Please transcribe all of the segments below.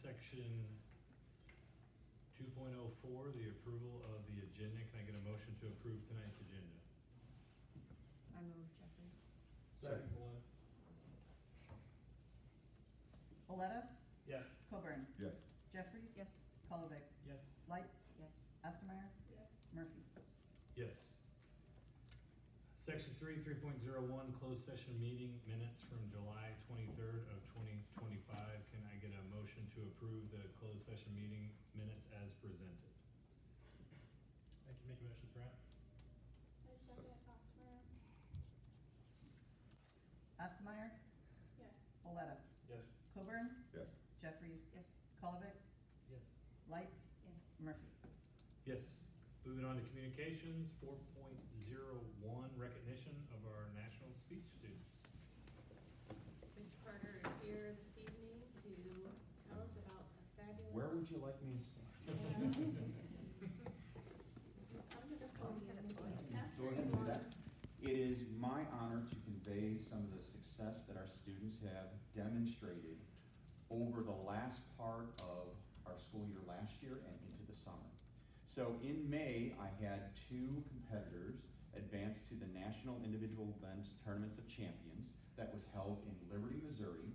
section 2.04, the approval of the agenda. Can I get a motion to approve tonight's agenda? I move Jeffries. Second. Boletta? Yes. Coburn? Yes. Jeffries? Yes. Kolovic? Yes. Light? Yes. Ostermeyer? Yes. Murphy? Yes. Section 3.01, closed session meeting minutes from July 23rd of 2025. Can I get a motion to approve the closed session meeting minutes as presented? I can make a motion, Brent. I second Ostermeyer. Ostermeyer? Yes. Boletta? Yes. Coburn? Yes. Jeffries? Yes. Kolovic? Yes. Light? Yes. Murphy? Yes. Moving on to communications, 4.01, recognition of our national speech students. Mr. Carter is here this evening to tell us about the fabulous. Where would you like me to stand? Come to the podium. Go ahead and do that. It is my honor to convey some of the success that our students have demonstrated over the last part of our school year last year and into the summer. So in May, I had 2 competitors advance to the National Individual Events Tournaments of Champions that was held in Liberty, Missouri.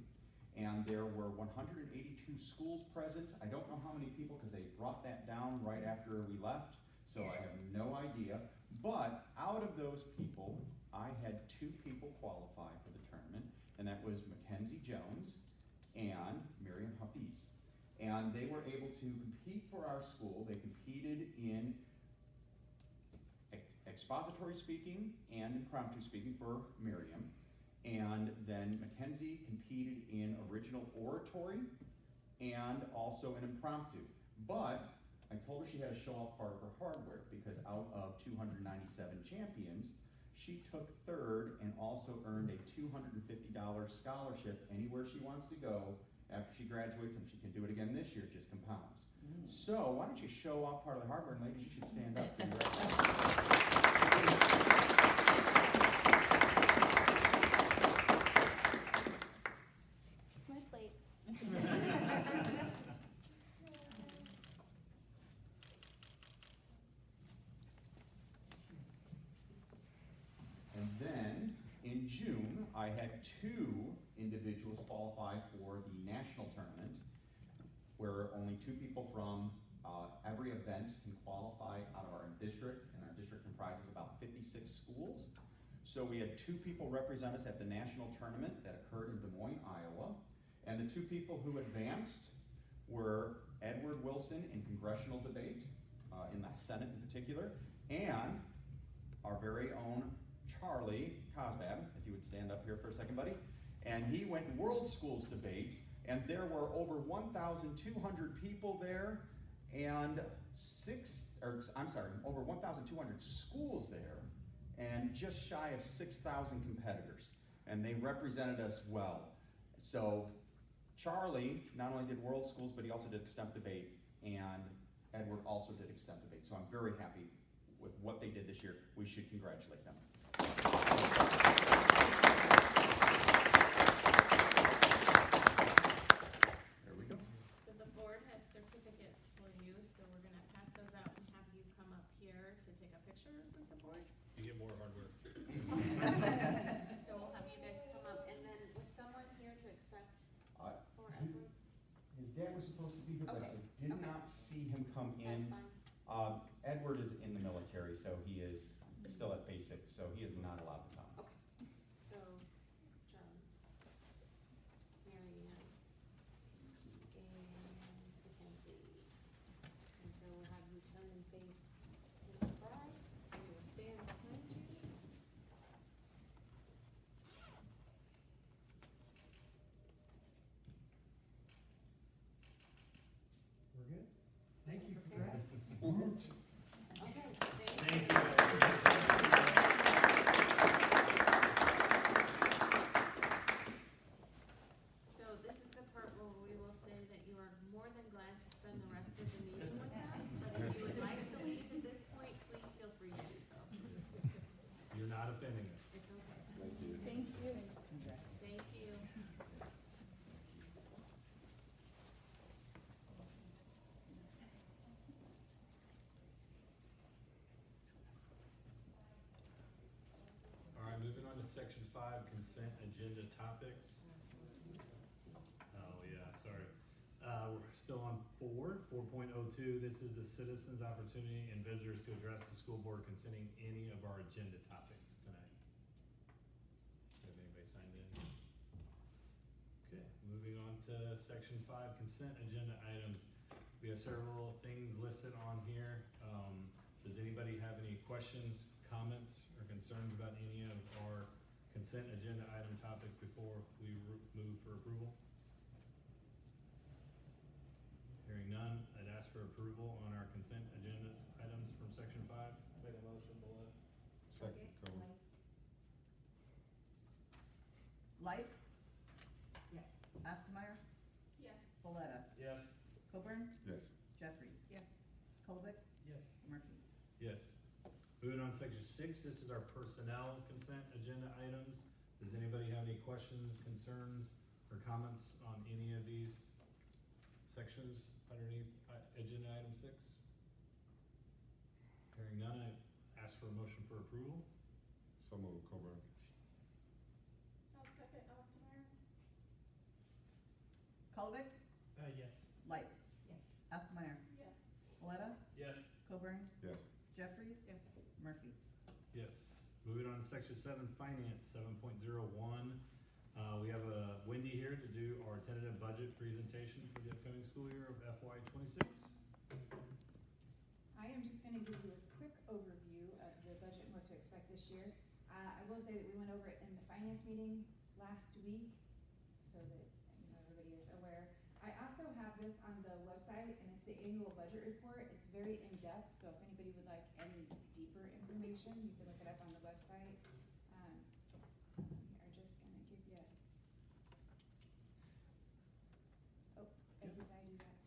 And there were 182 schools present. I don't know how many people because they brought that down right after we left, so I have no idea. But out of those people, I had 2 people qualify for the tournament, and that was Mackenzie Jones and Miriam Hafiz. And they were able to compete for our school. They competed in expository speaking and impromptu speaking for Miriam. And then Mackenzie competed in original oratory and also in impromptu. But I told her she had to show off part of her hardware because out of 297 champions, she took 3rd and also earned a $250 scholarship anywhere she wants to go after she graduates, and if she can do it again this year, it just compounds. So why don't you show off part of the hardware, and ladies, you should stand up. For your Here's my plate. And then in June, I had 2 individuals qualify for the national tournament, where only 2 people from every event can qualify out of our district, and our district comprises about 56 schools. So we had 2 people represent us at the national tournament that occurred in Des Moines, Iowa. And the 2 people who advanced were Edward Wilson in congressional debate, in the Senate in particular, and our very own Charlie Cosbab, if you would stand up here for a second, buddy. And he went World Schools debate, and there were over 1,200 people there, and over 1,200 schools there, and just shy of 6,000 competitors. And they represented us well. So Charlie not only did World Schools, but he also did extemp debate, and Edward also did extemp debate. So I'm very happy with what they did this year. We should congratulate them. There we go. So the board has certificates for you, so we're going to pass those out and have you come up here to take a picture with the board. You get more hardware. So we'll have you guys come up, and then was someone here to accept for Edward? His dad was supposed to be here, but Okay. I did Okay. not see him come in. That's fine. Edward is in the military, so he is still at basic, so he is not allowed to come. Okay. So, John, Mary Ann, and Mackenzie. And so we'll have you turn and face Mr. Fry, and we'll stand behind you. We're good? Thank you. Congrats. Congrats. Okay, Thank you. So this is the part where we will say that you are more than glad to spend the rest of the meeting with us, but if you would like to leave at this point, please feel free to do so. You're not offending us. It's okay. Thank you. Thank you. Thank you. section 5, consent agenda topics. Oh, yeah, sorry. We're still on 4.02. This is the citizens' opportunity and visitors to address the school board concerning any of our agenda topics tonight. Have anybody signed in? Okay, moving on to section 5, consent agenda items. We have several things listed on here. Does anybody have any questions, comments, or concerns about any of our consent agenda item topics before we move for approval? Hearing none, I'd ask for approval on our consent agendas items from section 5. Make a motion, below. Second, Coburn. Light, Yes. Astmeyer, Yes. Boletta, Yes. Coburn, Yes. Jeffries, Yes. Kolbeck, Yes. Murphy. Yes. Moving on to section 6, this is our personnel consent agenda items. Does anybody have any questions, concerns, or comments on any of these sections underneath agenda item 6? Hearing none, I ask for a motion for approval. So moved, Coburn. I'll second Ostermeyer. Kolbeck, Yes. Light, Yes. Astmeyer, Yes. Yes. Boletta, Coburn, Yes. Jeffries, Yes. Yes. Murphy. Moving on to section 7, finance, 7.01. We have Wendy here to do our tentative budget presentation for the upcoming school year of FY '26. I am just gonna give you a quick overview of the budget and what to expect this year. I will say that we went over it in the finance meeting last week, so that, everybody is aware. I also have this on the website, and it's the annual budget report. It's very in-depth, so if anybody would like any deeper information, you can look it up on the website. We are just gonna give you. Oh, did I do that?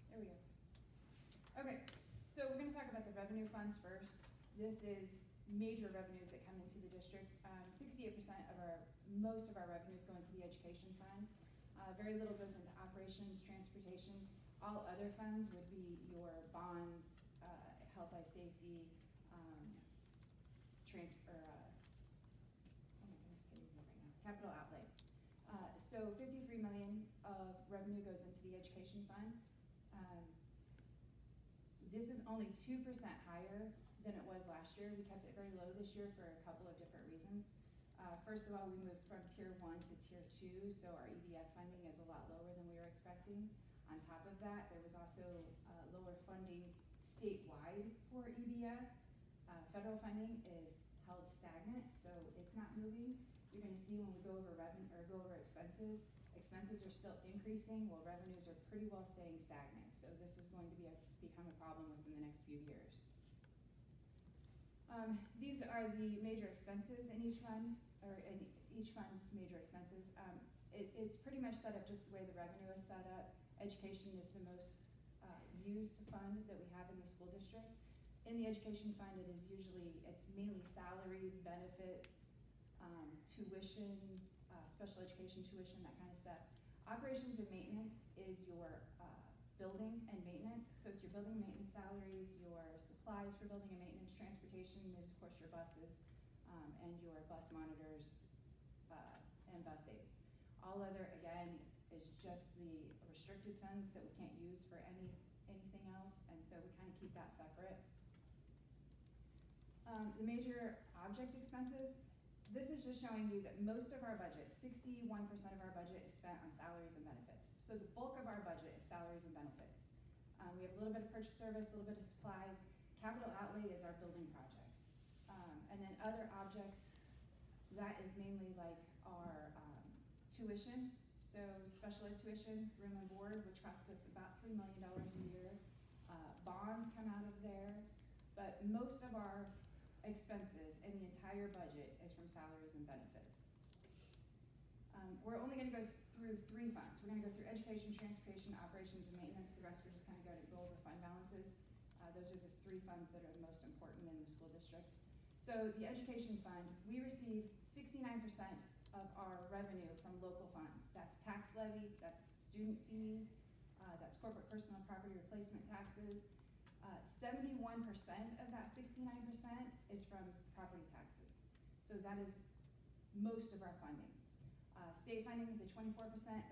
There we go. Okay, so we're gonna talk about the revenue funds first. This is major revenues that come into the district. 68% of most of our revenues go into the education fund. Very little goes into operations, transportation. All other funds would be your bonds, health, life, safety, oh my goodness, getting here right now, capital outlay. So 53 million of revenue goes into the education fund. This is only 2% higher than it was last year. We kept it very low this year for a couple of different reasons. First of all, we moved from tier 1 to tier 2, so our EBF funding is a lot lower than we were expecting. On top of that, there was also lower funding statewide for EBF. Federal funding is held stagnant, so it's not moving. You're gonna see when we go over expenses, expenses are still increasing while revenues are pretty well staying stagnant. So this is going to become a problem within the next few years. These are the major expenses in each fund, or in each fund's major expenses. It's pretty much set up just the way the revenue is set up. Education is the most used fund that we have in the school district. In the education fund, it's mainly salaries, benefits, tuition, special education tuition, that kind of stuff. Operations and maintenance is your building and maintenance. So it's your building maintenance salaries, your supplies for building and maintenance, transportation is of course your buses, and your bus monitors and bus aids. All other, again, is just the restricted funds that we can't use for anything else, and so we kind of keep that separate. The major object expenses, this is just showing you that most of our budget, 61% of our budget is spent on salaries and benefits. So the bulk of our budget is salaries and benefits. We have a little bit of purchase service, a little bit of supplies. Capital outlay is our building projects. And then other objects, that is mainly like our tuition. So special ed tuition, room and board, which costs us about $3 million a year. Bonds come out of there. But most of our expenses in the entire budget is from salaries and benefits. We're only gonna go through 3 funds. We're gonna go through education, transportation, operations, and maintenance. The rest we're just kind of going to go over fund balances. Those are the 3 funds that are the most important in the school district. So the education fund, we receive 69% of our revenue from local funds. That's tax levy, that's student fees, that's corporate personal property replacement taxes. 71% of that 69% is from property taxes. So that is most of our funding. State funding, the 24%,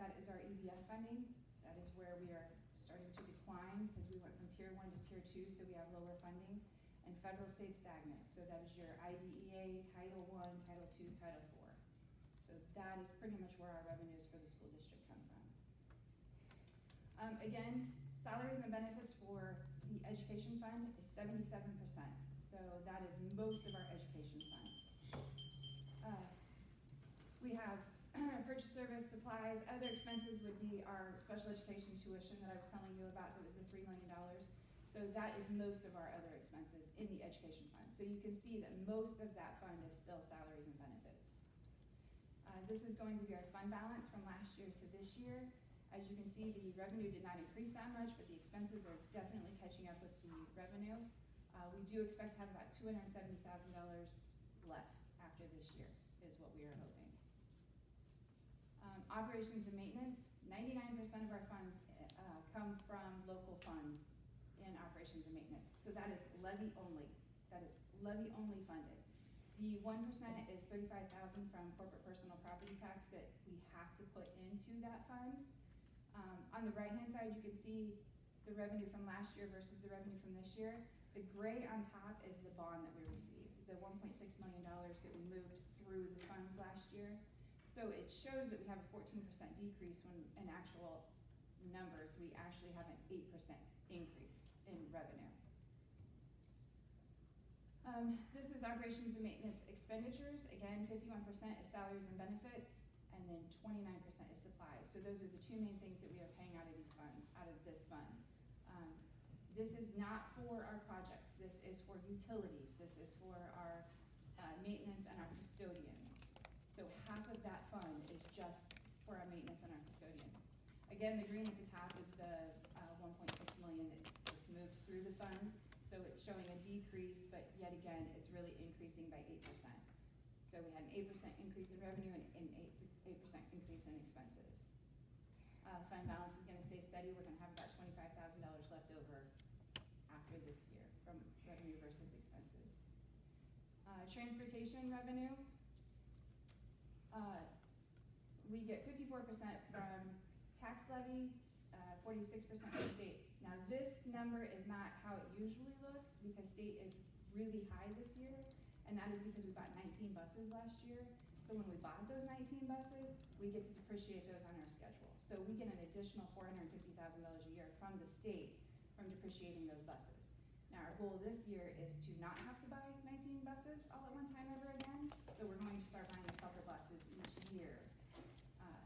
that is our EBF funding. That is where we are starting to decline because we went from tier 1 to tier 2, so we have lower funding. And federal state stagnant, so that is your IDEA, Title I, Title II, Title IV. So that is pretty much where our revenues for the school district come from. Again, salaries and benefits for the education fund is 77%. So that is most of our education fund. We have purchase service, supplies, other expenses would be our special education tuition that I was telling you about, that was the $3 million. So that is most of our other expenses in the education fund. So you can see that most of that fund is still salaries and benefits. This is going to be our fund balance from last year to this year. As you can see, the revenue did not increase that much, but the expenses are definitely catching up with the revenue. We do expect to have about $270,000 left after this year, is what we are hoping. Operations and maintenance, 99% of our funds come from local funds in operations and maintenance. So that is levy only. That is levy only funded. The 1% is $35,000 from corporate personal property tax that we have to put into that fund. On the right-hand side, you can see the revenue from last year versus the revenue from this year. The gray on top is the bond that we received, the $1.6 million that we moved through the funds last year. So it shows that we have a 14% decrease when in actual numbers, we actually have an 8% increase in revenue. This is operations and maintenance expenditures. Again, 51% is salaries and benefits, and then 29% is supplies. So those are the two main things that we are paying out of these funds, out of this fund. This is not for our projects. This is for utilities. This is for our maintenance and our custodians. So half of that fund is just for our maintenance and our custodians. Again, the green at the top is the 1.6 million that just moved through the fund. So it's showing a decrease, but yet again, it's really increasing by 8%. So we had an 8% increase in revenue and an 8% increase in expenses. Fund balance is going to stay steady. We're going to have about $25,000 left over after this year from revenue versus expenses. Transportation revenue. We get 54% from tax levy, 46% from state. Now this number is not how it usually looks because state is really high this year, and that is because we bought 19 buses last year. So when we bought those 19 buses, we get to depreciate those on our schedule. So we get an additional $450,000 a year from the state from depreciating those buses. Now our goal this year is to not have to buy 19 buses all at one time ever again. So we're going to start buying a couple buses each year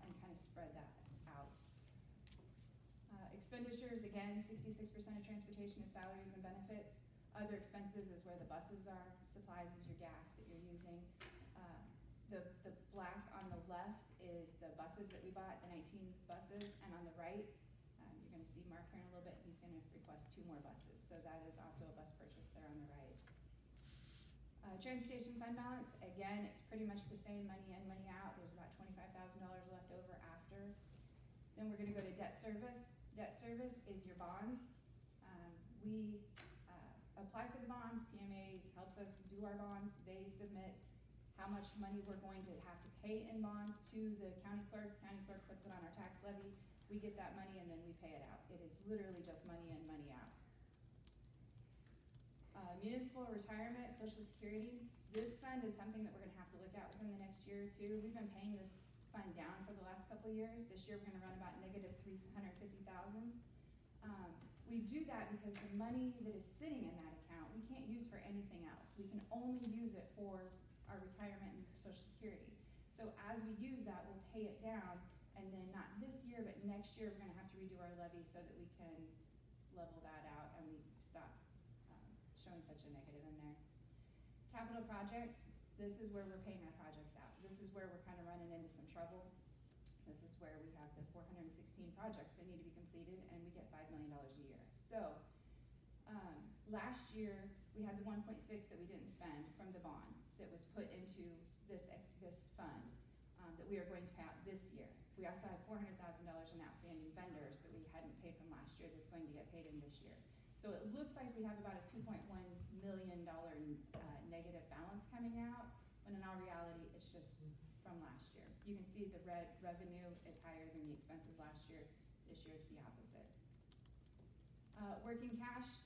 and kind of spread that out. Expenditures, again, 66% of transportation is salaries and benefits. Other expenses is where the buses are. Supplies is your gas that you're using. The black on the left is the buses that we bought, the 19 buses, and on the right, you're going to see Mark here in a little bit. He's going to request 2 more buses. So that is also a bus purchase there on the right. Transportation fund balance, again, it's pretty much the same money in, money out. There's about $25,000 left over after. Then we're going to go to debt service. Debt service is your bonds. We apply for the bonds. PMA helps us do our bonds. They submit how much money we're going to have to pay in bonds to the county clerk. County clerk puts it on our tax levy. We get that money and then we pay it out. It is literally just money in, money out. Municipal retirement, Social Security. This fund is something that we're going to have to look at within the next year or two. We've been paying this fund down for the last couple of years. This year we're going to run about negative $350,000. We do that because the money that is sitting in that account we can't use for anything else. We can only use it for our retirement and Social Security. So as we use that, we'll pay it down, and then not this year, but next year we're going to have to redo our levy so that we can level that out and we stop showing such a negative in there. Capital projects, this is where we're paying our projects out. This is where we're kind of running into some trouble. This is where we have the 416 projects that need to be completed, and we get $5 million a year. So last year we had the 1.6 that we didn't spend from the bond that was put into this fund that we are going to pay out this year. We also have $400,000 in outstanding vendors that we hadn't paid from last year that's going to get paid in this year. So it looks like we have about a $2.1 million negative balance coming out, when in all reality, it's just from last year. You can see the red revenue is higher than the expenses last year. This year it's the opposite. Working cash,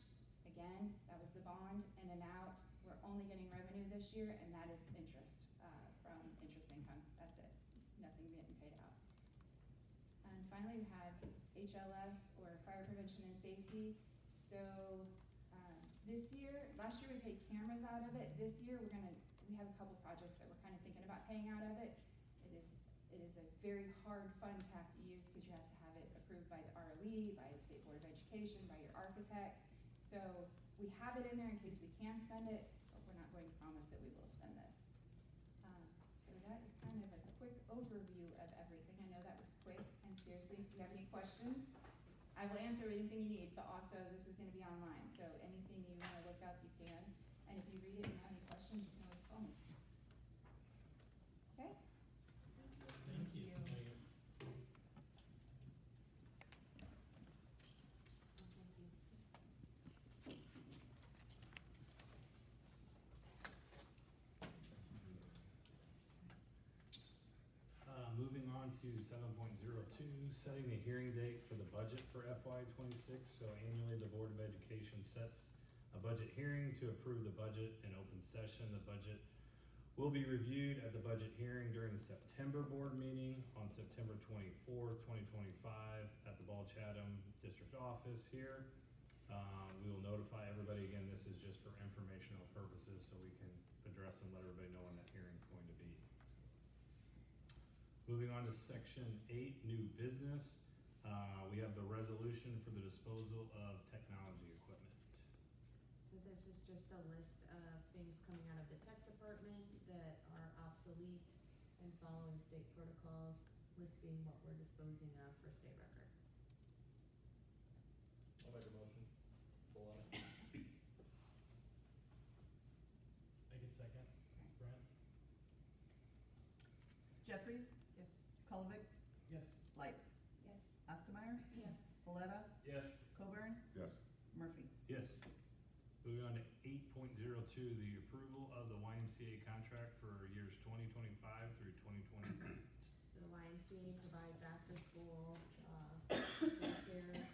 again, that was the bond in and out. We're only getting revenue this year, and that is interest, from interest income. That's it. Nothing getting paid out. And finally, we have HLS, or Fire Prevention and Safety. So last year we paid cameras out of it. This year we have a couple projects that we're kind of thinking about paying out of it. It is a very hard fund to have to use because you have to have it approved by the ROE, by the State Board of Education, by your architect. So we have it in there in case we can spend it, but we're not going to promise that we will spend this. So that is kind of a quick overview of everything. I know that was quick, and seriously, if you have any questions, I will answer anything you need, but also this is going to be online, so anything you want to look up, you can. And if you read it and have any questions, you can always call me. Okay? Thank you. Moving on to 7.02, setting the hearing date for the budget for FY '26. So annually, the Board of Education sets a budget hearing to approve the budget in open session. The budget will be reviewed at the budget hearing during the September board meeting on September 24th, 2025 at the Ball-Chatham District Office here. We will notify everybody, again, this is just for informational purposes, so we can address and let everybody know when that hearing is going to be. Moving on to section 8, new business. We have the resolution for the disposal of technology equipment. So this is just a list of things coming out of the tech department that are obsolete and following state protocols, listing what we're disposing of for state record. I'll make a motion. Below. I can second. Brent? Jeffries, Yes. Colovic, Yes. Light, Yes. Ostermeyer, Yes. Boletta, Yes. Coburn, Yes. Murphy. Yes. Moving on to 8.02, the approval of the YMCA contract for years 2025 through 2028. So the YMCA provides after-school daycare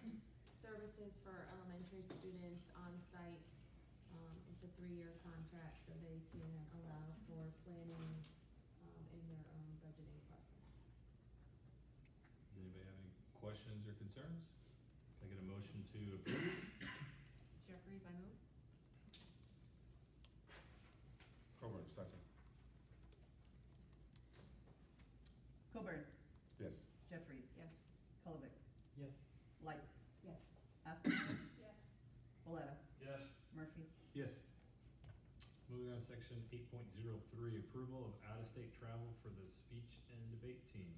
services for elementary students on site. It's a 3-year contract, so they can allow for planning in their own budgeting process. Does anybody have any questions or concerns? Can I get a motion to approve? Jeffries, I move. Coburn, second. Coburn, Yes. Jeffries, Yes. Colovic, Yes. Light, Yes. Ostermeyer, Yes. Boletta, Yes. Murphy. Yes. Moving on to section 8.03, approval of out-of-state travel for the speech and debate team.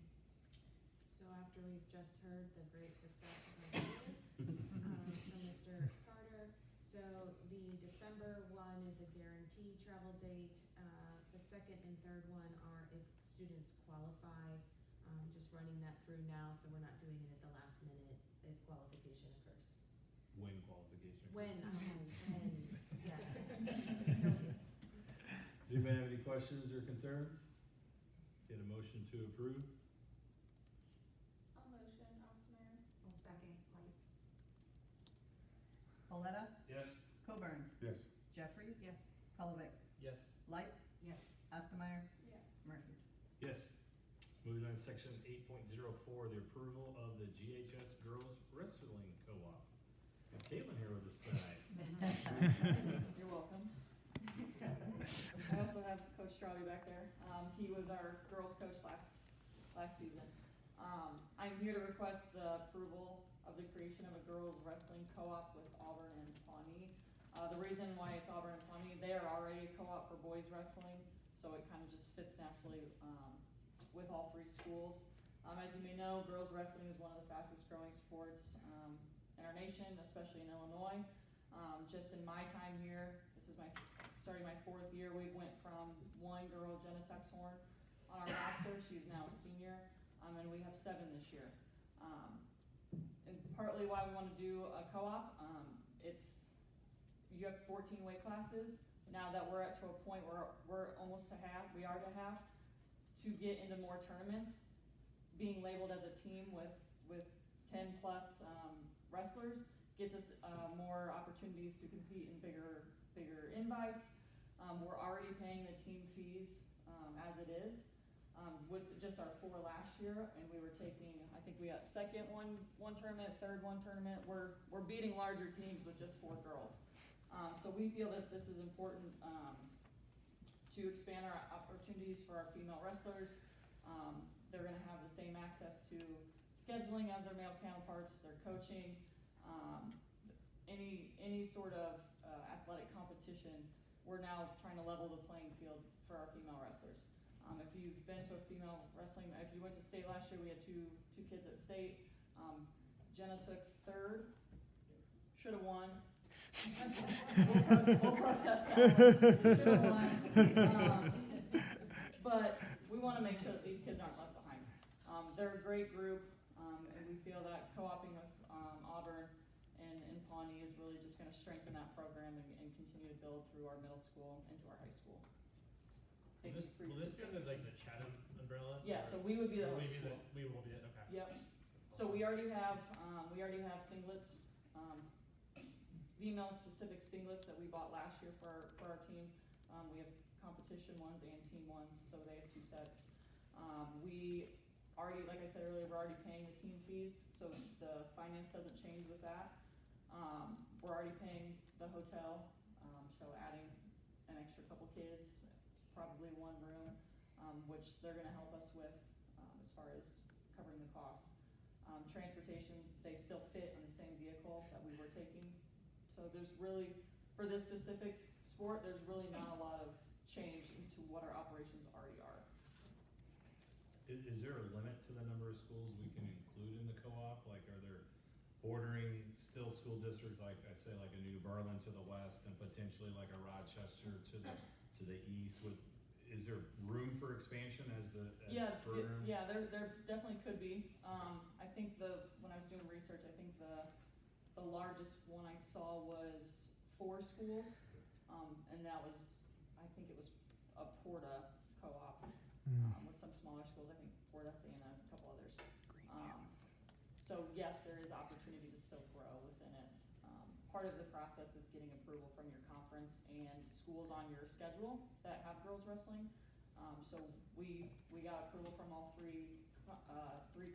So after we've just heard the great success of our students from Mr. Carter, so the December one is a guaranteed travel date. The second and third one are if students qualify, just running that through now, so we're not doing it at the last minute if qualification occurs. When qualification. When, yes. Does anybody have any questions or concerns? Get a motion to approve? I'll motion, Ostermeyer. I'll second, Light. Boletta, Yes. Coburn, Yes. Jeffries, Yes. Colovic, Yes. Light, Yes. Ostermeyer, Yes. Murphy. Yes. Moving on to section 8.04, the approval of the GHS Girls Wrestling Co-op. We have Caitlin here with us tonight. You're welcome. I also have Coach Strawby back there. He was our girls' coach last season. I'm here to request the approval of the creation of a girls' wrestling co-op with Auburn and Pawnee. The reason why it's Auburn and Pawnee, they are already a co-op for boys wrestling, so it kind of just fits naturally with all 3 schools. As you may know, girls' wrestling is one of the fastest growing sports in our nation, especially in Illinois. Just in my time here, this is starting my 4th year, we went from 1 girl, Jenna Texhorn, on our roster. She's now a senior, and we have 7 this year. And partly why we want to do a co-op, it's you have 14 weight classes. Now that we're at to a point where we're almost to half, we are to half, to get into more tournaments, being labeled as a team with 10 plus wrestlers gets us more opportunities to compete in bigger invites. We're already paying the team fees as it is. With just our 4 last year, and we were taking, I think we got second one tournament, third one tournament. We're beating larger teams with just 4 girls. So we feel that this is important to expand our opportunities for our female wrestlers. They're going to have the same access to scheduling as their male counterparts, their coaching, any sort of athletic competition. We're now trying to level the playing field for our female wrestlers. If you've been to a female wrestling, if you went to state last year, we had two kids at state. Jenna took 3rd, should have won. We'll protest that one. Should have won. But we want to make sure that these kids aren't left behind. They're a great group, and we feel that co-oping with Auburn and Pawnee is really just going to strengthen that program and continue to build through our middle school into our high school. Will this be under like the Chatham umbrella? Yeah, or so we would be the will host we school. we will be it, okay. Yep. So we already have singlets, female specific singlets that we bought last year for our team. We have competition ones and team ones, so they have 2 sets. We already, like I said earlier, we're already paying the team fees, so the finance doesn't change with that. We're already paying the hotel, so adding an extra couple kids, probably 1 room, which they're gonna help us with as far as covering the costs. Transportation, they still fit in the same vehicle that we were taking. So there's really, for this specific sport, there's really not a lot of change into what our operations already are. Is there a limit to the number of schools we can include in the co-op? Like, are there bordering still school districts, like I say, like a New Berlin to the west and potentially like a Rochester to the east? Is there room for expansion as the program? Yeah, there definitely could be. I think when I was doing research, I think the largest one I saw was 4 schools, and that was, I think it was a Porta co-op with some smaller schools. I think Porta and a couple others. So yes, there is opportunity to still grow within it. Part of the process is getting approval from your conference and schools on your schedule that have girls wrestling. So we got approval from all 3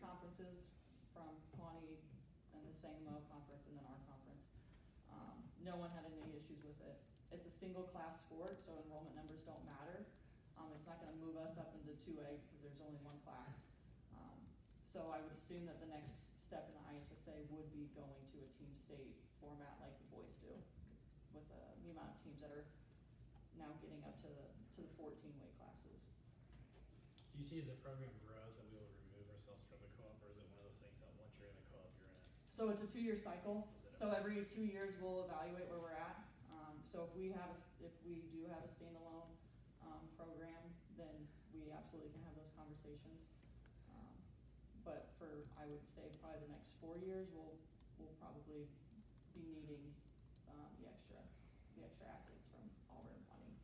conferences, from Pawnee and the Sangamo conference and then our conference. No one had any issues with it. It's a single class sport, so enrollment numbers don't matter. It's not going to move us up into 2A because there's only 1 class. So I would assume that the next step in the IHSA would be going to a team state format like the boys do, with the amount of teams that are now getting up to the 14 weight classes. Do you see as the program grows that we will remove ourselves from the co-op, or is it one of those things that once you're in the co-op, you're in it? So it's a 2-year cycle. So every 2 years we'll evaluate where we're at. So if we do have a standalone program, then we absolutely can have those conversations. But for, I would say, probably the next 4 years, we'll probably be needing the extra athletes from Auburn and Pawnee.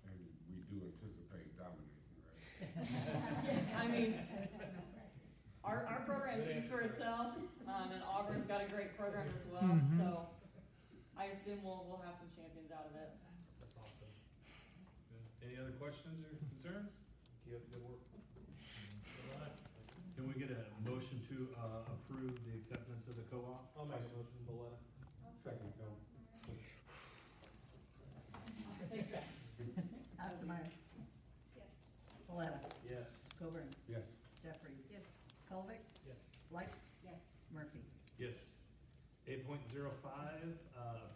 And we do anticipate dominating, right? Yeah, I mean, our program speaks for itself, and Auburn's got a great program as well. So I assume we'll have some champions out of it. That's awesome. Any other questions or concerns? You have good work. Good luck. Can we get a motion to approve the acceptance of the co-op? I'll make a motion, Boletta. Second, Joe. Thanks, guys. Ostermeyer. Yes. Boletta. Yes. Coburn. Yes. Jeffries. Yes. Colvick. Yes. Light. Yes. Murphy. Yes. 8.05,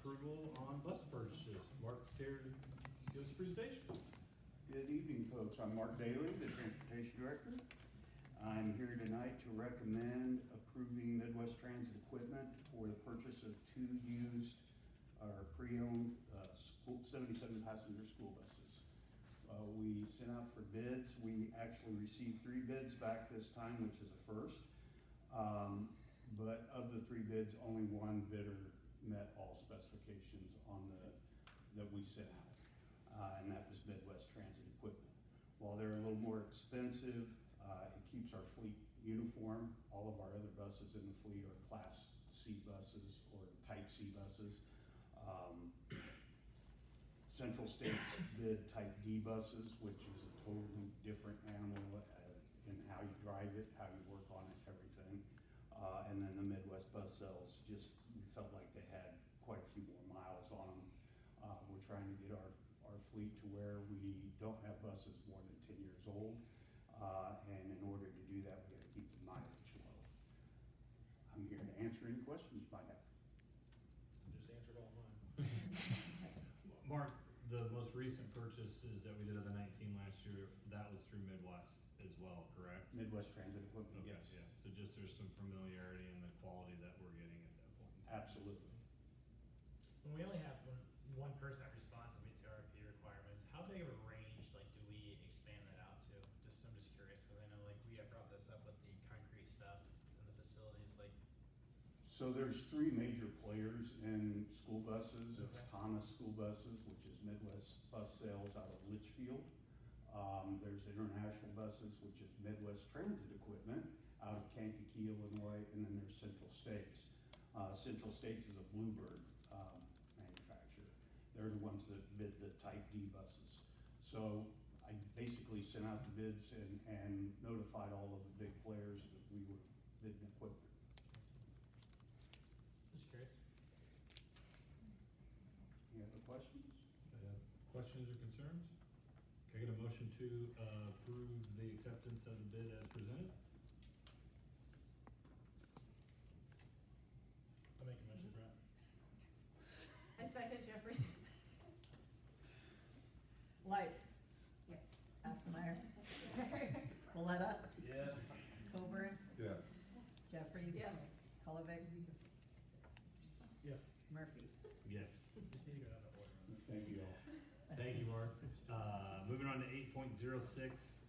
approval on bus purchases. Mark's here to give us a presentation. Good evening, folks. I'm Mark Daly, the Transportation Director. I'm here tonight to recommend approving Midwest Transit Equipment for the purchase of 2 used or pre-owned 77-passenger school buses. We sent out for bids. We actually received 3 bids back this time, which is a first. But of the 3 bids, only 1 bidder met all specifications on that we sent out. And that was Midwest Transit Equipment. While they're a little more expensive, it keeps our fleet uniform. All of our other buses in the fleet are Class C buses or Type C buses. Central States bid Type D buses, which is a totally different animal in how you drive it, how you work on it, everything. And then the Midwest bus cells just, we felt like they had quite a few more miles on them. We're trying to get our fleet to where we don't have buses more than 10 years old. And in order to do that, we gotta keep the mileage low. I'm here to answer any questions you might have. Just answered all mine. Mark, the most recent purchases that we did of the 19 last year, that was through Midwest as well, correct? Midwest Transit Equipment, Okay, yes. yeah, so just there's some familiarity in the quality that we're getting at that point in time. Absolutely. When we only have one person that responds that meets the RFP requirements, how big of a range, like, do we expand that out to? I'm just curious, because I know, like, we have brought this up with the concrete stuff and the facilities, like. So there's three major players in school buses. It's Okay. Thomas School Buses, which is Midwest Bus Sales out of Litchfield. There's International Buses, which is Midwest Transit Equipment out of Kankakee, Illinois, and then there's Central States. Central States is a Bluebird manufacturer. They're the ones that bid the Type D buses. So I basically sent out the bids and notified all of the big players that we were bidding equipment. Just curious. Any other questions? Questions or concerns? Can I get a motion to approve the acceptance of the bid as presented? I'll make a motion for that. I second Jeffries. Light, Yes. Askemeyer, Paletta, Yes. Coburn, Yes. Jeffries. Yes. Colvig, Yes. Murphy. Yes. Just need to go down the order. Thank you all. Thank you, Mark. Moving on to 8.06,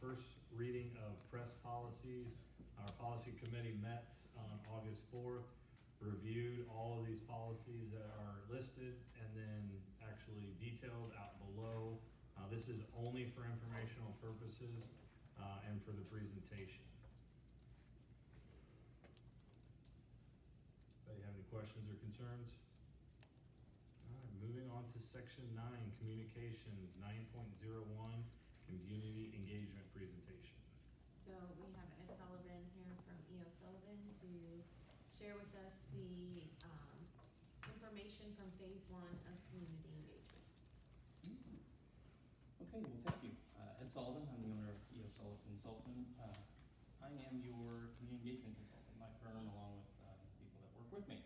first reading of press policies. Our policy committee met on August 4th, reviewed all of these policies that are listed, and then actually detailed out below. This is only for informational purposes and for the presentation. Anybody have any questions or concerns? All right, moving on to section 9, communications, 9.01, community engagement presentation. So we have Ed Sullivan here from E.O. Sullivan to share with us the information from phase 1 of community engagement. Okay, well, thank you. Ed Sullivan, I'm the owner of E.O. Sullivan Consulting. I am your community engagement consultant, my firm, along with people that work with me.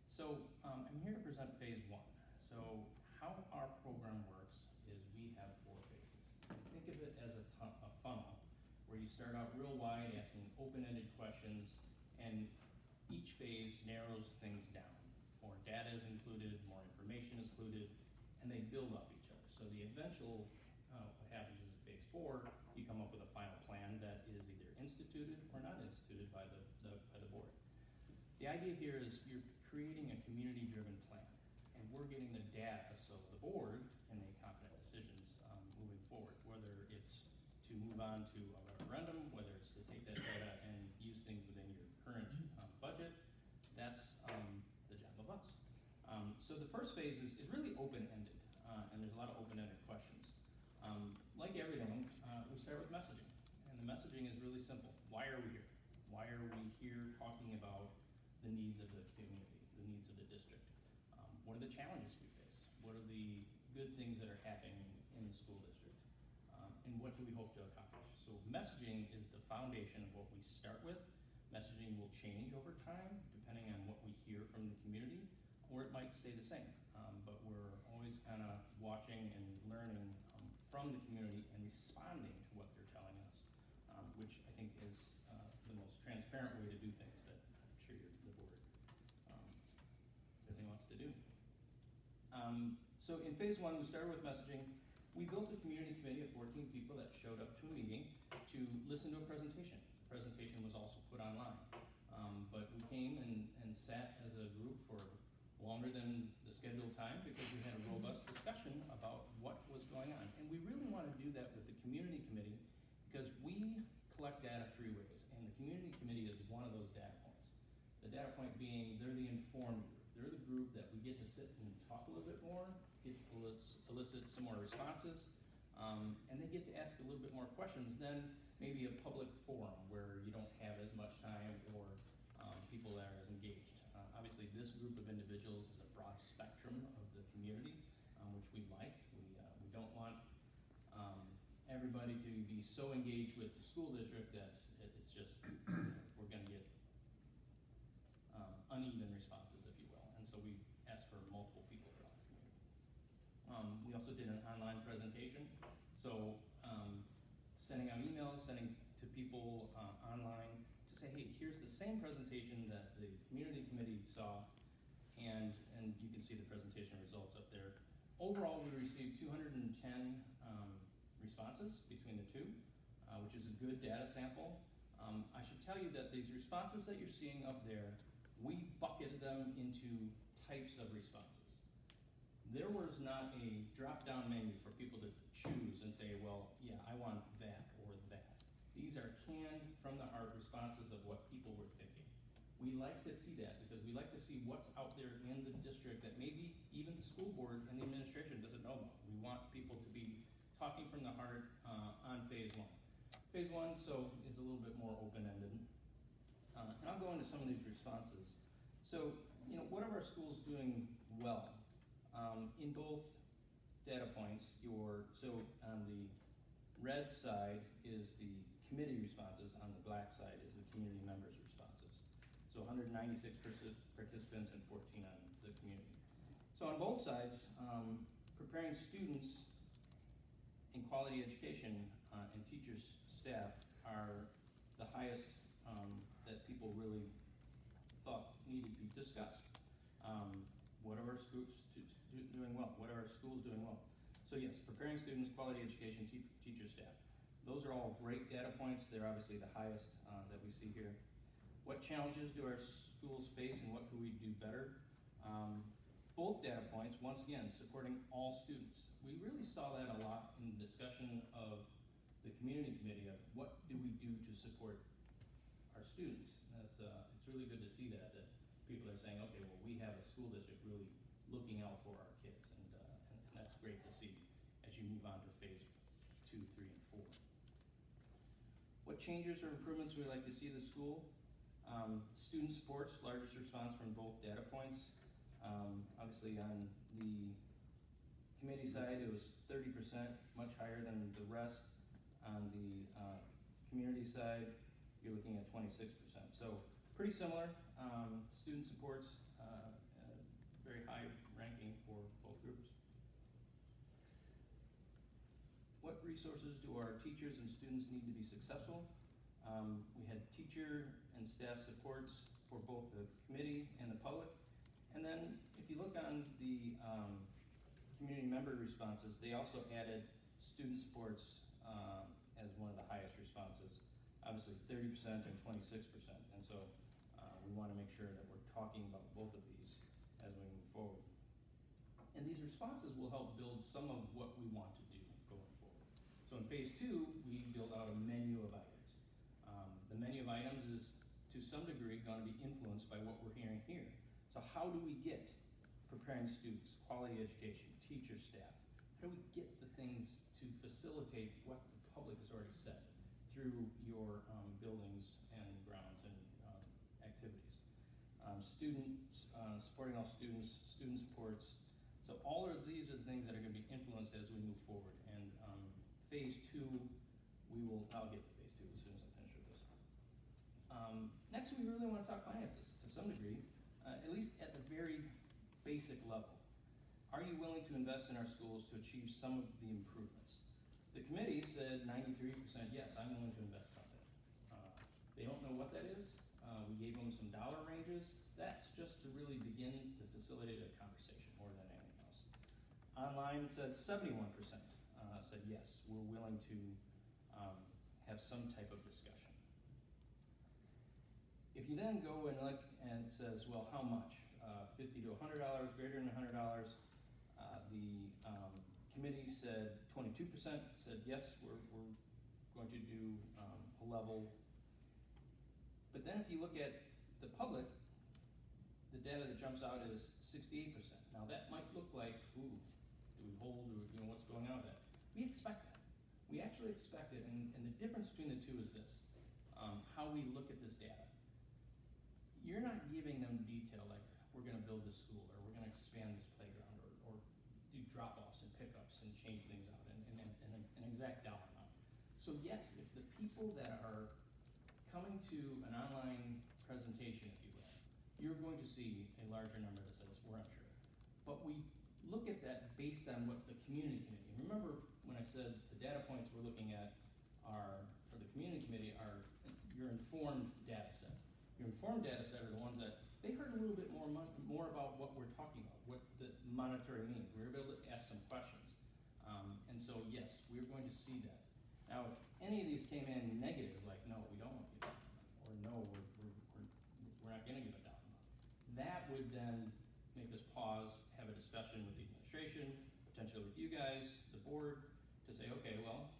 So I'm here to present phase 1. So how our program works is we have 4 phases. Think of it as a funnel where you start out real wide, asking open-ended questions, and each phase narrows things down. More data is included, more information is included, and they build off each other. So the eventual, what happens is phase 4, you come up with a final plan that is either instituted or not instituted by the board. The idea here is you're creating a community-driven plan, and we're getting the data so the board can make confident decisions moving forward, whether it's to move on to a referendum, whether it's to take that data and use things within your current budget. That's the job of us. So the first phase is really open-ended, and there's a lot of open-ended questions. Like everything, we start with messaging, and the messaging is really simple. Why are we here? Why are we here talking about the needs of the community, the needs of the district? What are the challenges we face? What are the good things that are happening in the school district? And what do we hope to accomplish? So messaging is the foundation of what we start with. Messaging will change over time, depending on what we hear from the community, or it might stay the same. But we're always kind of watching and learning from the community and responding to what they're telling us, which I think is the most transparent way to do things that I'm sure the board certainly wants to do. So in phase 1, we started with messaging. We built a community committee of 14 people that showed up to a meeting to listen to a presentation. The presentation was also put online. But we came and sat as a group for longer than the scheduled time because we had a robust discussion about what was going on. And we really want to do that with the community committee because we collect data 3 ways, and the community committee is one of those data points. The data point being they're the informed group. They're the group that we get to sit and talk a little bit more, get to elicit some more responses, and they get to ask a little bit more questions than maybe a public forum where you don't have as much time or people that are as engaged. Obviously, this group of individuals is a broad spectrum of the community, which we like. We don't want everybody to be so engaged with the school district that it's just, we're going to get uneven responses, if you will. And so we ask for multiple people throughout the community. We also did an online presentation. So sending out emails, sending to people online to say, hey, here's the same presentation that the community committee saw, and you can see the presentation results up there. Overall, we received 210 responses between the two, which is a good data sample. I should tell you that these responses that you're seeing up there, we bucketed them into types of responses. There was not a drop-down menu for people to choose and say, well, yeah, I want that or that. These are canned from the heart responses of what people were thinking. We like to see that because we like to see what's out there in the district that maybe even the school board and the administration doesn't know about. We want people to be talking from the heart on phase 1. Phase 1, so, is a little bit more open-ended. And I'll go into some of these responses. So, what are our schools doing well? In both data points, so on the red side is the committee responses, on the black side is the community members' responses. So 196 participants and 14 on the community. So on both sides, preparing students in quality education and teachers, staff are the highest that people really thought needed to be discussed. What are our schools doing well? What are our schools doing well? So yes, preparing students, quality education, teacher, staff. Those are all great data points. They're obviously the highest that we see here. What challenges do our schools face and what can we do better? Both data points, once again, supporting all students. We really saw that a lot in the discussion of the community committee of what do we do to support our students. And it's really good to see that people are saying, okay, well, we have a school district really looking out for our kids, and that's great to see as you move on to phase 2, 3, and 4. What changes or improvements would we like to see in the school? Student supports, largest response from both data points. Obviously on the committee side, it was 30%, much higher than the rest. On the community side, you're looking at 26%. So pretty similar. Student supports, very high ranking for both groups. What resources do our teachers and students need to be successful? We had teacher and staff supports for both the committee and the public. And then if you look on the community member responses, they also added student supports as one of the highest responses. Obviously 30% and 26%. And so we want to make sure that we're talking about both of these as we move forward. And these responses will help build some of what we want to do going forward. So in phase 2, we build out a menu of items. The menu of items is to some degree going to be influenced by what we're hearing here. So how do we get preparing students, quality education, teacher, staff? How do we get the things to facilitate what the public has already said through your buildings and grounds and activities? Students, supporting all students, student supports. So all of these are the things that are going to be influenced as we move forward. And phase 2, I'll get to phase 2 as soon as I finish with this. Next, we really want to talk finances to some degree, at least at the very basic level. Are you willing to invest in our schools to achieve some of the improvements? The committee said 93% yes, I'm willing to invest something. They don't know what that is. We gave them some dollar ranges. That's just to really begin to facilitate a conversation more than anything else. Online it said 71% said yes, we're willing to have some type of discussion. If you then go and look and it says, well, how much? $50 to $100, greater than $100. The committee said 22% said yes, we're going to do a level. But then if you look at the public, the data that jumps out is 68%. Now that might look like, ooh, do we hold, or what's going on with that? We expect that. We actually expect it, and the difference between the two is this, how we look at this data. You're not giving them detail like, we're gonna build this school, or we're gonna expand this playground, or do drop-offs and pickups and change things out, and an exact dollar amount. So yes, if the people that are coming to an online presentation, if you will, you're going to see a larger number that says, we're unsure. But we look at that based on what the community committee, and remember when I said the data points we're looking at are, for the community committee, are your informed data set. Your informed data set are the ones that they heard a little bit more about what we're talking about, what the monitoring means. We were able to ask some questions. And so yes, we're going to see that. Now, if any of these came in negative, like, no, we don't want to give a dollar amount, or no, we're not going to give a dollar amount, that would then make us pause, have a discussion with the administration, potentially with you guys, the board, to say, okay, well,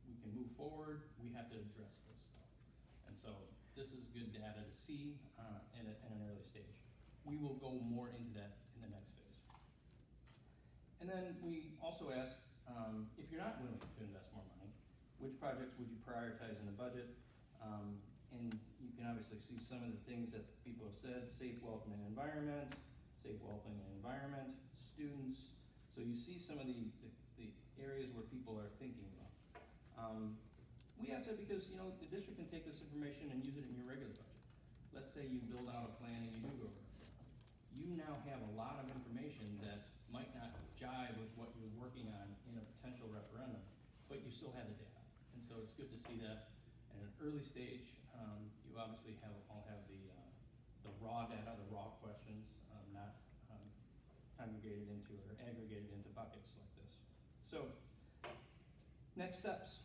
we can move forward, we have to address this stuff. And so this is good data to see in an early stage. We will go more into that in the next phase. And then we also ask, if you're not willing to invest more money, which projects would you prioritize in the budget? And you can obviously see some of the things that people have said: safe, welcoming environment, students. So you see some of the areas where people are thinking about. We ask that because, the district can take this information and use it in your regular budget. Let's say you build out a plan and you do go over a plan. You now have a lot of information that might not jive with what you're working on in a potential referendum, but you still have the data. And so it's good to see that at an early stage. You obviously all have the raw data, the raw questions, not congregated into or aggregated into buckets like this. So next steps,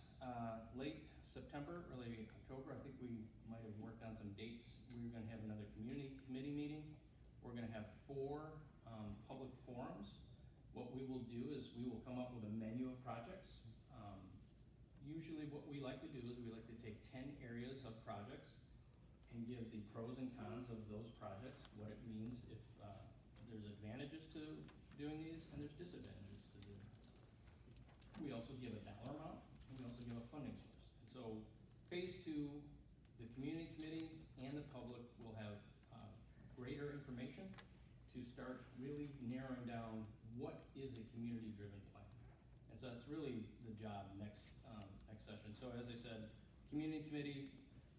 late September, early October, I think we might have worked on some dates. We're gonna have another community committee meeting. We're gonna have 4 public forums. What we will do is we will come up with a menu of projects. Usually what we like to do is we like to take 10 areas of projects and give the pros and cons of those projects, what it means if there's advantages to doing these and there's disadvantages to doing this. We also give a dollar amount, and we also give a funding source. And so phase 2, the community committee and the public will have greater information to start really narrowing down what is a community-driven plan. And so that's really the job next session. So as I said, community committee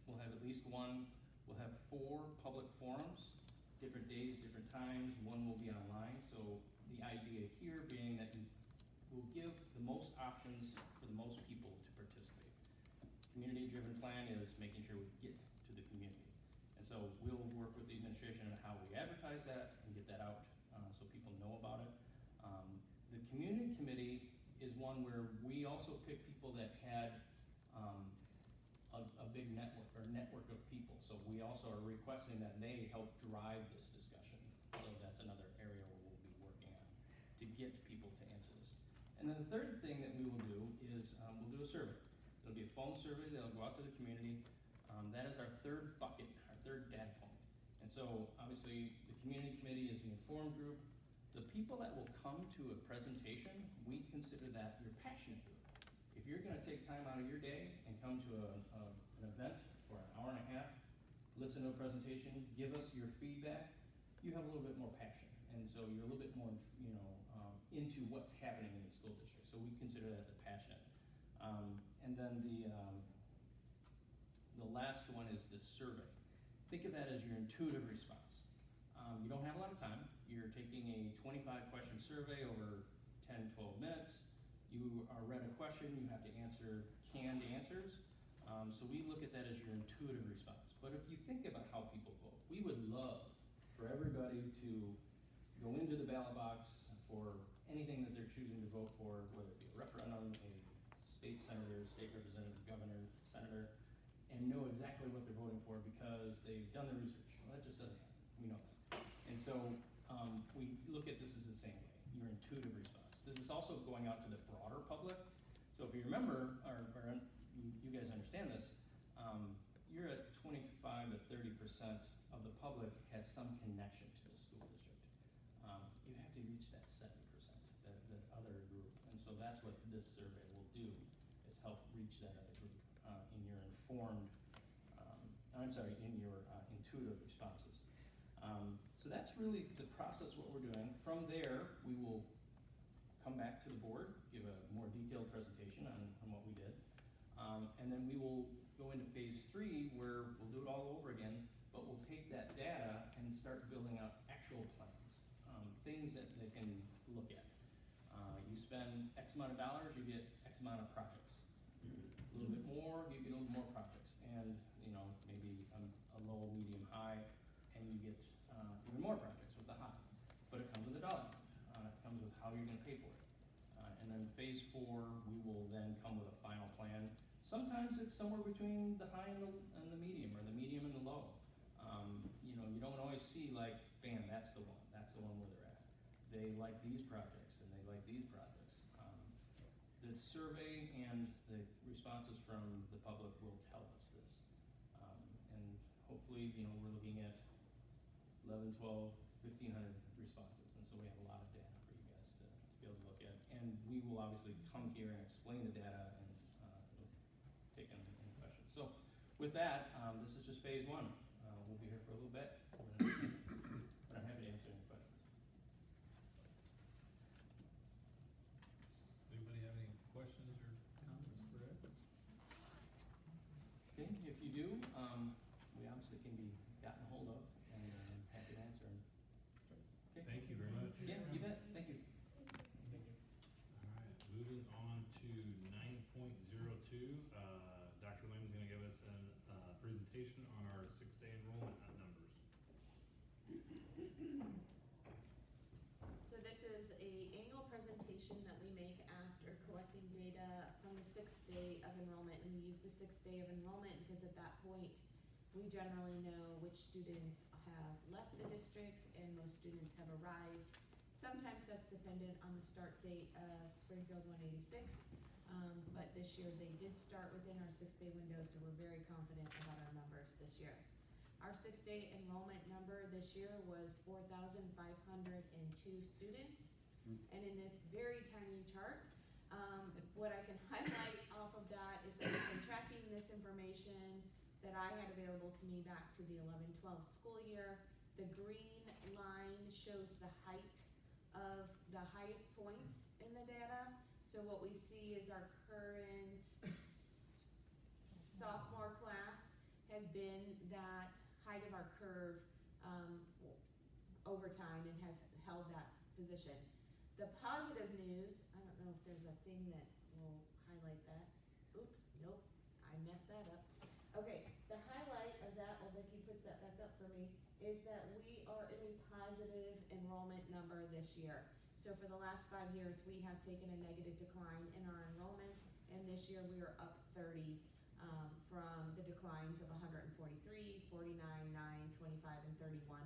will have at least 1. We'll have 4 public forums, different days, different times. 1 will be online. So the idea here being that you will give the most options for the most people to participate. Community-driven plan is making sure we get to the community. And so we'll work with the administration on how we advertise that and get that out so people know about it. The community committee is one where we also pick people that had a big network of people. So we also are requesting that they help drive this discussion. So that's another area where we'll be working on to get people to answer this. And then the third thing that we will do is we'll do a survey. It'll be a phone survey that'll go out to the community. That is our third bucket, our third data point. And so obviously the community committee is the informed group. The people that will come to a presentation, we consider that your passionate group. If you're gonna take time out of your day and come to an event for an hour and a half, listen to a presentation, give us your feedback, you have a little bit more passion. And so you're a little bit more, into what's happening in the school district. So we consider that the passionate. And then the last one is the survey. Think of that as your intuitive response. You don't have a lot of time. You're taking a 25-question survey over 10, 12 minutes. You are read a question, you have to answer canned answers. So we look at that as your intuitive response. But if you think about how people vote, we would love for everybody to go into the ballot box for anything that they're choosing to vote for, whether it be a referendum, a state senator, state representative, governor, senator, and know exactly what they're voting for because they've done the research. Well, that just doesn't happen. We know that. And And so we look at this as the same way, your intuitive response. This is also going out to the broader public. So if you remember, or you guys understand this, you're at 25 to 30% of the public has some connection to the school district. You have to reach that 70%, the other group. And so that's what this survey will do, is help reach that other group in your in your intuitive responses. So that's really the process, what we're doing. From there, we will come back to the board, give a more detailed presentation on what we did. And then we will go into phase 3 where we'll do it all over again, but we'll take that data and start building out actual plans, things that they can look at. You spend X amount of dollars, you get X amount of projects. A little bit more, you get a little more projects. And maybe a low, medium, high, and you get even more projects with the high. But it comes with a dollar amount. It comes with how you're going to pay for it. And then phase 4, we will then come with a final plan. Sometimes it's somewhere between the high and the medium, or the medium and the low. You don't always see like, bam, that's the one where they're at. They like these projects and they like these projects. The survey and the responses from the public will tell us this. And hopefully, we're looking at 11, 12, 1,500 responses. And so we have a lot of data for you guys to be able to look at. And we will obviously come here and explain the data and take any questions. So with that, this is just phase 1. We'll be here for a little bit. But I'm happy to answer any questions. Anybody have any questions or comments for Ed? Okay, if you do, we obviously can be gotten a hold of, and I'm happy to answer them. Okay. Thank you very much. Yeah, you bet. Thank you. Thank you. All right, moving on to 9.02. Dr. Lynn's going to give us a presentation on our 6-day enrollment numbers. So this is a annual presentation that we make after collecting data from the 6th day of enrollment. And we use the 6th day of enrollment because at that point, we generally know which students have left the district and most students have arrived. Sometimes that's dependent on the start date of Springfield 186, but this year they did start within our 6-day window, so we're very confident about our numbers this year. Our 6-day enrollment number this year was 4,502 students. And in this very tiny chart, what I can highlight off of that is that I've been tracking this information that I had available to me back to the 11-12 school year. The green line shows the height of the highest points in the data. So what we see is our current sophomore class has been that height of our curve over time and has held that position. The positive news, I don't know if there's a thing that will highlight that. Oops, nope, I messed that up. Okay, the highlight of that, while Vicki puts that back up for me, is that we are in a positive enrollment number this year. So for the last 5 years, we have taken a negative decline in our enrollment, and this year we are up 30 from the declines of 143, 49, 9, 25, and 31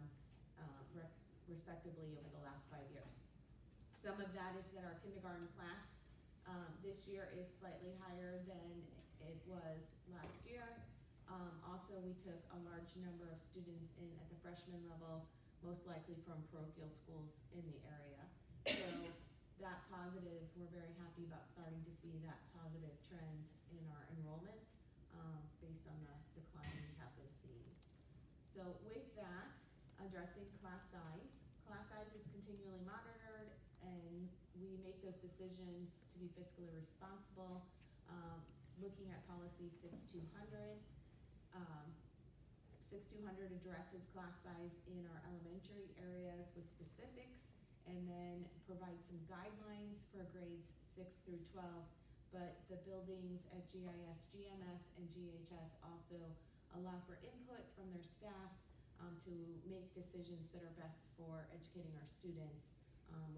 respectively over the last 5 years. Some of that is that our kindergarten class this year is slightly higher than it was last year. Also, we took a large number of students in at the freshman level, most likely from parochial schools in the area. So that positive, we're very happy about starting to see that positive trend in our enrollment based on the decline we have been seeing. So with that, addressing class size. Class size is continually monitored, and we make those decisions to be fiscally responsible. Looking at policy 6200. 6200 addresses class size in our elementary areas with specifics, and then provides some guidelines for grades 6 through 12. But the buildings at GIS, GMS, and GHS also allow for input from their staff to make decisions that are best for educating our students,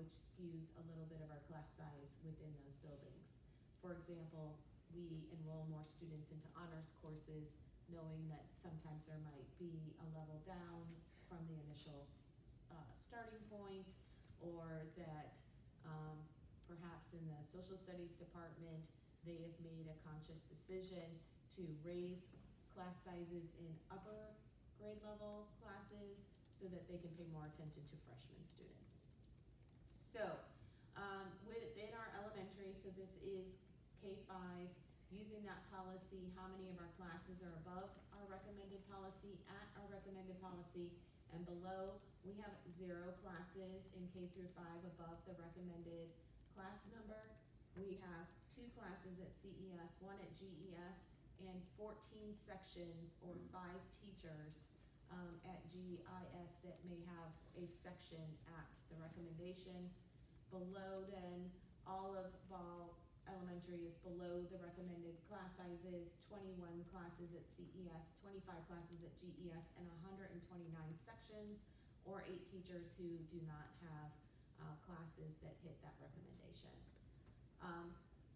which skews a little bit of our class size within those buildings. For example, we enroll more students into honors courses, knowing that sometimes there might be a level down from the initial starting point, or that perhaps in the social studies department, they have made a conscious decision to raise class sizes in upper grade level classes so that they can pay more attention to freshman students. So, within our elementary, so this is K-5, using that policy, how many of our classes are above our recommended policy, at our recommended policy, and below? We have 0 classes in K through 5 above the recommended class number. We have 2 classes at CES, 1 at GES, and 14 sections or 5 teachers at GIS that may have a section at the recommendation. Below then, all of Ball Elementary is below the recommended class sizes, 21 classes at CES, 25 classes at GES, and 129 sections, or 8 teachers who do not have classes that hit that recommendation.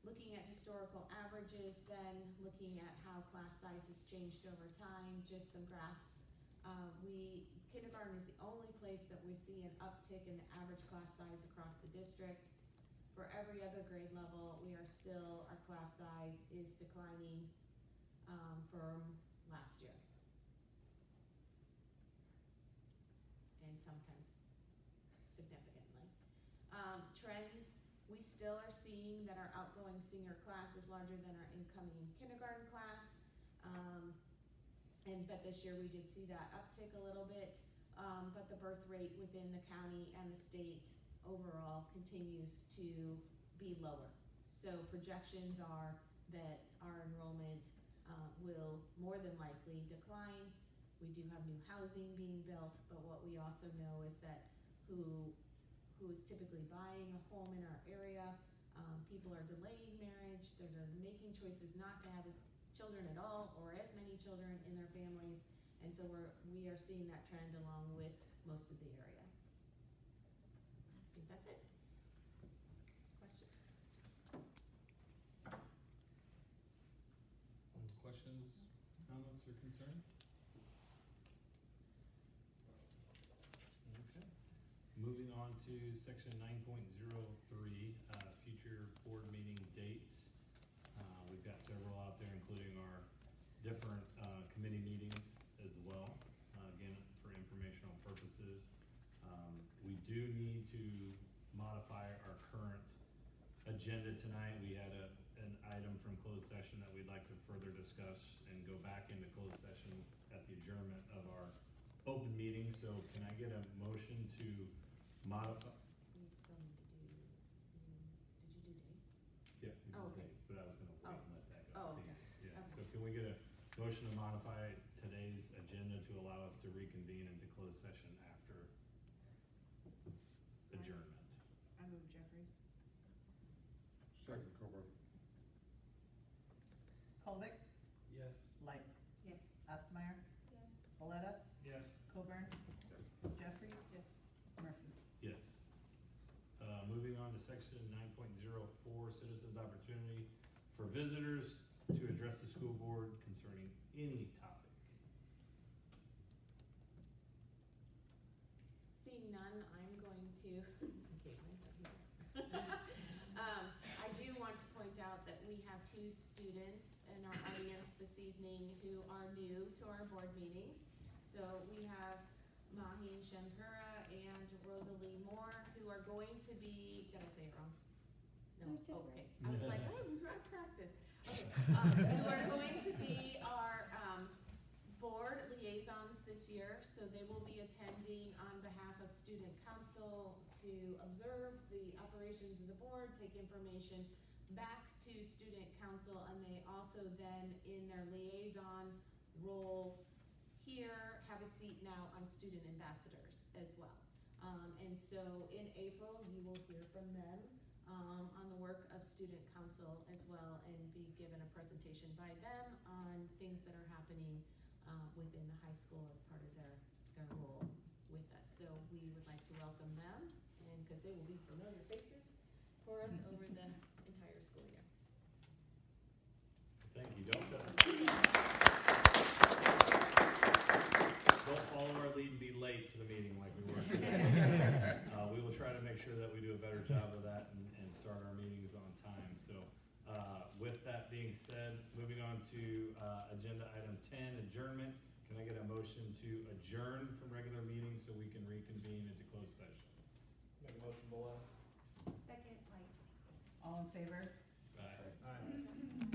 Looking at historical averages, then looking at how class size has changed over time, just some graphs. Kindergarten is the only place that we see an uptick in the average class size across the district. For every other grade level, our class size is declining from last year. And sometimes significantly. Trends, we still are seeing that our outgoing senior class is larger than our incoming kindergarten class. But this year we did see that uptick a little bit. But the birth rate within the county and the state overall continues to be lower. So projections are that our enrollment will more than likely decline. We do have new housing being built, but what we also know is that who is typically buying a home in our area, people are delaying marriage, they're making choices not to have children at all or as many children in their families, and so we are seeing that trend along with most of the area. I think that's it. Questions? Any questions, comments, or concerns? Okay. Moving on to section 9.03, future board meeting dates. We've got several out there, including our different committee meetings as well, again, for informational purposes. We do need to modify our current agenda tonight. We had an item from closed session that we'd like to further discuss and go back into closed session at the adjournment of our open meeting. So can I get a motion to modify? We still need to do, did you do dates? Yeah, we Oh, can okay. take, but I was gonna wait and let that go. Oh, okay. Yeah, Okay. so can we get a motion to modify today's agenda to allow us to reconvene into closed session after adjournment? I move Jeffries. Second, Coburn. Colvick, Yes. Light, Yes. Ostermeyer, Yes. Boletta, Yes. Coburn, Jeffries, Yes. Murphy. Yes. Moving on to section 9.04, citizens' opportunity for visitors to address the school board concerning any topic. Seeing none, I'm going to, okay, mine's not here. I do want to point out that we have 2 students in our audience this evening who are new to our board meetings. So we have Mahi Shankura and Rosalie Moore, who are going to be, did I say it wrong? No, okay. I was like, I practiced. Okay, who are going to be our board liaisons this year. So they will be attending on behalf of student council to observe the operations of the board, take information back to student council, and they also then, in their liaison role here, have a seat now on student ambassadors as well. And so in April, you will hear from them on the work of student council as well, and be given a presentation by them on things that are happening within the high school as part of their role with us. So we would like to welcome them, and because they will be familiar faces for us over the entire school year. Thank you. Don't follow our lead and be late to the meeting like we were today. start our meetings on time. So with that being said, moving on to agenda item 10, adjournment. Can I get a motion to adjourn from regular meetings so we can reconvene into closed session? Make a motion below. Second, like. All in favor? Aye. Alright.